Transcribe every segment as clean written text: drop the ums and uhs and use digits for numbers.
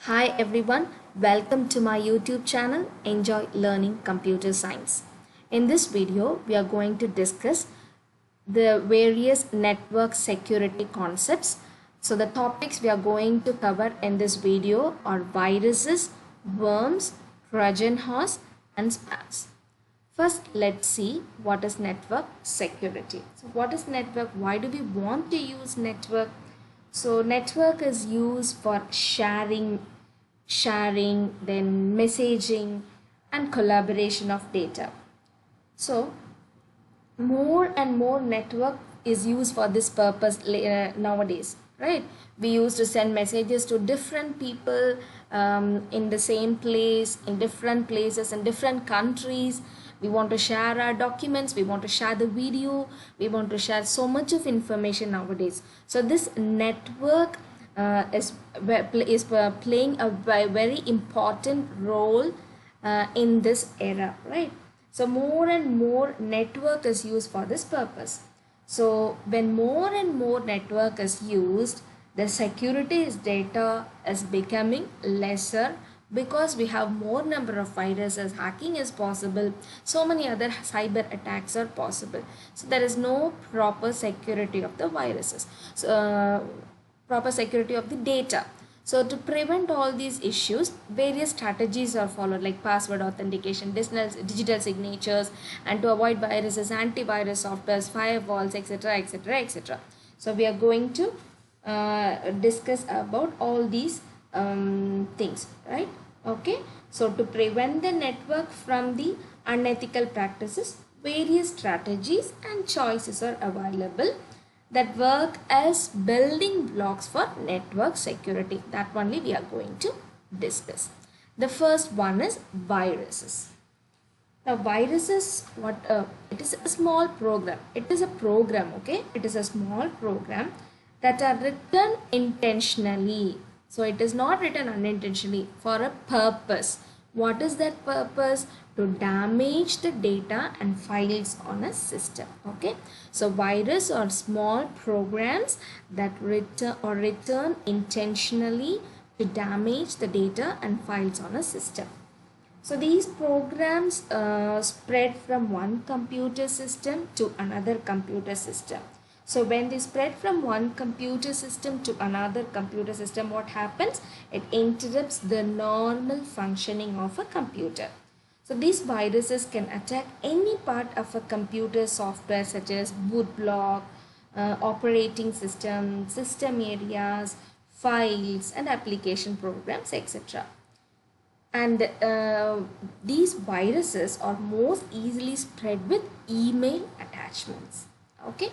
Hi everyone, welcome to my YouTube channel Enjoy Learning Computer Science. In this video, we are going to discuss the various network security concepts. So the topics we are going to cover in this video are viruses, worms, Trojan horse and spams. First, let's see what is network security. So what is network? Why do we want to use network? So network is used for sharing, then messaging and collaboration of data. So more and more network is used for this purpose nowadays, right? We used to send messages to different people in the same place, in different places, in different countries. We want to share our documents, we want to share the video, we want to share so much of information nowadays. So this network is playing a very important role in this era, right? So more and more network is used for this purpose. So when more and more network is used, the security is data is becoming lesser because we have more number of viruses, hacking is possible, so many other cyber attacks are possible. So there is no proper security of the viruses. So proper security of the data. So to prevent all these issues, various strategies are followed like password authentication, digital signatures, and to avoid viruses, antivirus softwares, firewalls, etc, etc, etc. So we are going to discuss about all these things, right? Okay. So to prevent the network from the unethical practices, various strategies and choices are available that work as building blocks for network security. That only we are going to discuss. The first one is viruses. Now viruses, it is a small program. It is a program, okay? It is a small program that are written intentionally. So it is not written unintentionally for a purpose. What is that purpose? To damage the data and files on a system. Okay, so virus are small programs that return intentionally to damage the data and files on a system. So these programs spread from one computer system to another computer system. So when they spread from one computer system to another computer system, what happens? It interrupts the normal functioning of a computer. So these viruses can attack any part of a computer software such as boot block, operating system, system areas, files and application programs, etc. And these viruses are most easily spread with email attachments. Okay.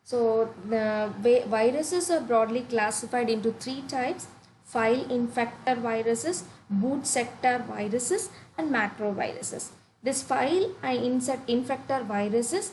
So the viruses are broadly classified into three types: file infector viruses, boot sector viruses and macro viruses. This file and infector viruses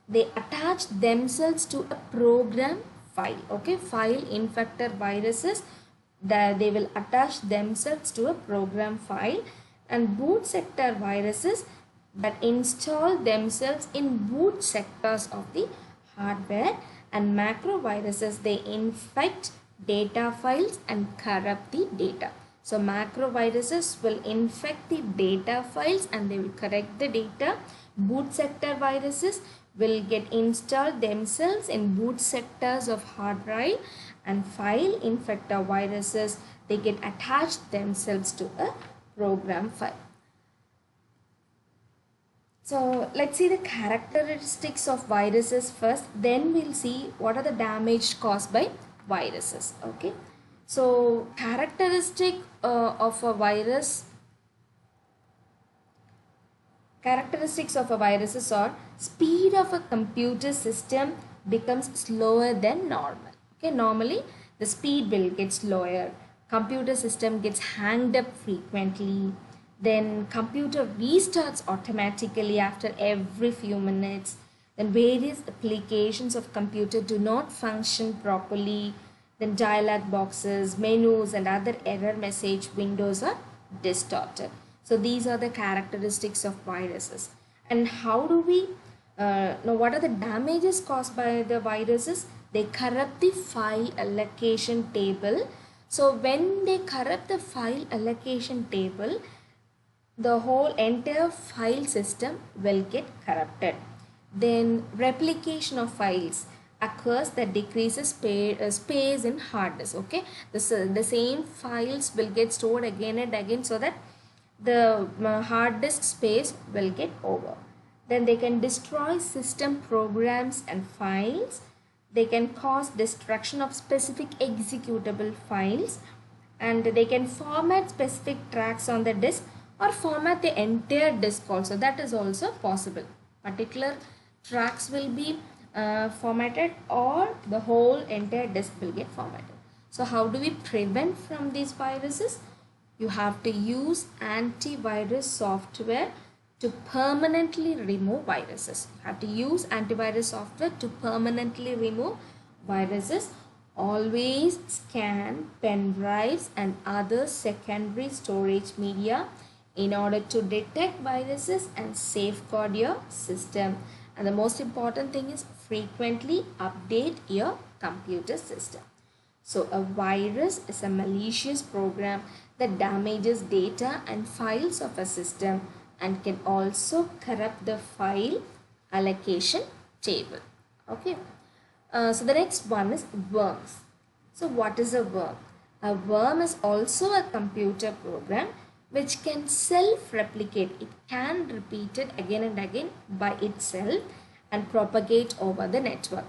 they attach themselves to a program file. Okay, file infector viruses that they will attach themselves to a program file, and boot sector viruses that install themselves in boot sectors of the hardware, and macro viruses they infect data files and corrupt the data. So macro viruses will infect the data files and they will correct the data. Boot sector viruses will get installed themselves in boot sectors of hard drive, and file infector viruses they get attached themselves to a program file. So let's see the characteristics of viruses first, then we'll see what are the damage caused by viruses. Okay, so characteristics of a virus are speed of a computer system becomes slower than normal. Okay, normally the speed will get slower, computer system gets hanged up frequently, then computer restarts automatically after every few minutes, then various applications of computer do not function properly, then dialog boxes, menus and other error message windows are distorted. So these are the characteristics of viruses. And how do we know what are the damages caused by the viruses? They corrupt the file allocation table. So when they corrupt the file allocation table, the whole entire file system will get corrupted. Then replication of files occurs that decreases space in hard disk. Okay, the same files will get stored again and again, so that the hard disk space will get over. Then they can destroy system programs and files. They can cause destruction of specific executable files, and they can format specific tracks on the disk or format the entire disk also. That is also possible. Particular tracks will be formatted, or the whole entire disk will get formatted. So how do we prevent from these viruses? You have to use antivirus software to permanently remove viruses. You have to use antivirus software to permanently remove viruses. Always scan pen drives and other secondary storage media in order to detect viruses and safeguard your system. And the most important thing is frequently update your computer system. So a virus is a malicious program that damages data and files of a system and can also corrupt the file allocation table. Okay. So the next one is worms. So what is a worm? A worm is also a computer program which can self-replicate. It can repeat it again and again by itself and propagate over the network.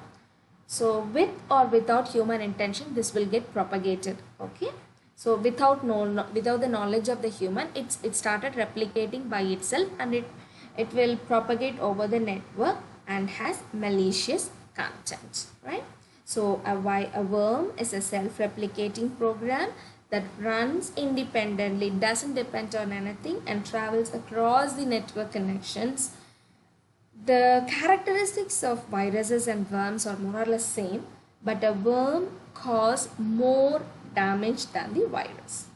So with or without human intention, this will get propagated. Okay. So without the knowledge of the human, it started replicating by itself, and it will propagate over the network and has malicious content, right? So a worm is a self-replicating program that runs independently, doesn't depend on anything, and travels across the network connections. The characteristics of viruses and worms are more or less same, but a worm causes more damage than the virus.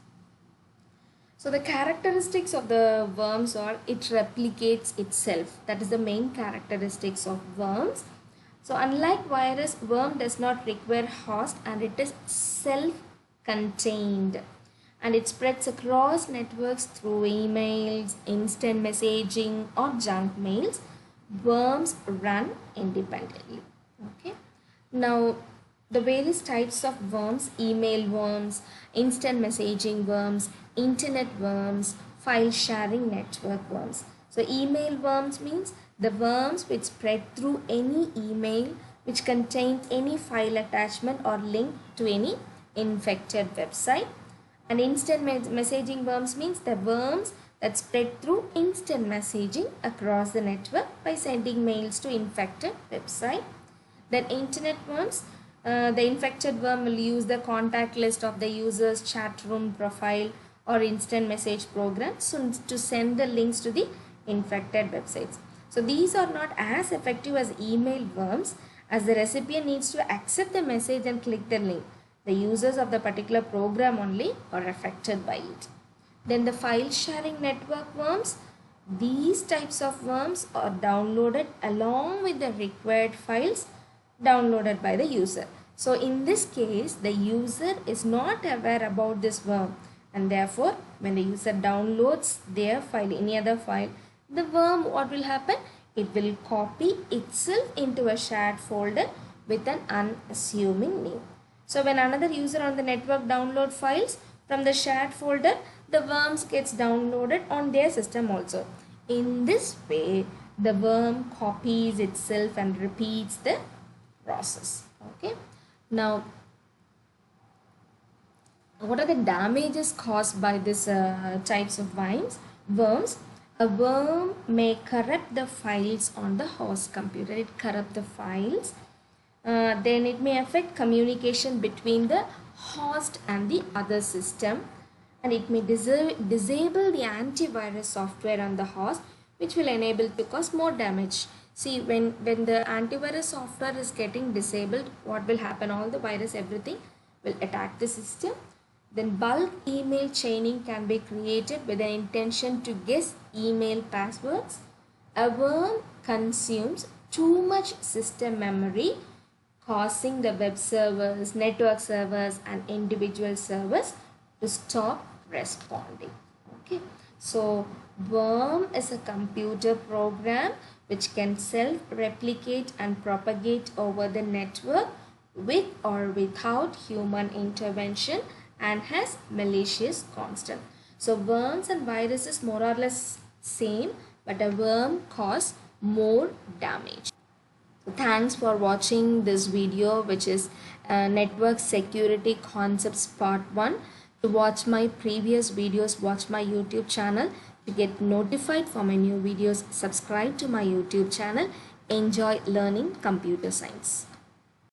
So the characteristics of the worms are it replicates itself. That is the main characteristics of worms. So unlike virus, worm does not require host, and it is self-contained, and it spreads across networks through emails, instant messaging, or junk mails. Worms run independently. Okay. Now the various types of worms: email worms, instant messaging worms, internet worms, file sharing network worms. So email worms means the worms which spread through any email which contains any file attachment or link to any infected website. And instant messaging worms means the worms that spread through instant messaging across the network by sending mails to infected website. Then internet worms, the infected worm will use the contact list of the user's chat room profile or instant message program to send the links to the infected websites. So these are not as effective as email worms, as the recipient needs to accept the message and click the link. The users of the particular program only are affected by it. Then the file sharing network worms. These types of worms are downloaded along with the required files downloaded by the user. So in this case, the user is not aware about this worm, and therefore when the user downloads their file, any other file, the worm, what will happen? It will copy itself into a shared folder with an unassuming name. So when another user on the network download files from the shared folder, the worms gets downloaded on their system also. In this way, the worm copies itself and repeats the process. Okay. Now, what are the damages caused by this types of worms? A worm may corrupt the files on the host computer. It corrupts the files. Then it may affect communication between the host and the other system, and it may disable the antivirus software on the host, which will enable to cause more damage. See, when the antivirus software is getting disabled, what will happen? All the virus, everything will attack the system. Then bulk email chaining can be created with the intention to guess email passwords. A worm consumes too much system memory, causing the web servers, network servers, and individual servers to stop responding. Okay, so worm is a computer program which can self-replicate and propagate over the network with or without human intervention and has malicious content. So worms and viruses more or less same, but a worm causes more damage. So thanks for watching this video, which is network security concepts part 1. To watch my previous videos, watch my YouTube channel. To get notified for my new videos, subscribe to my YouTube channel. Enjoy learning computer science.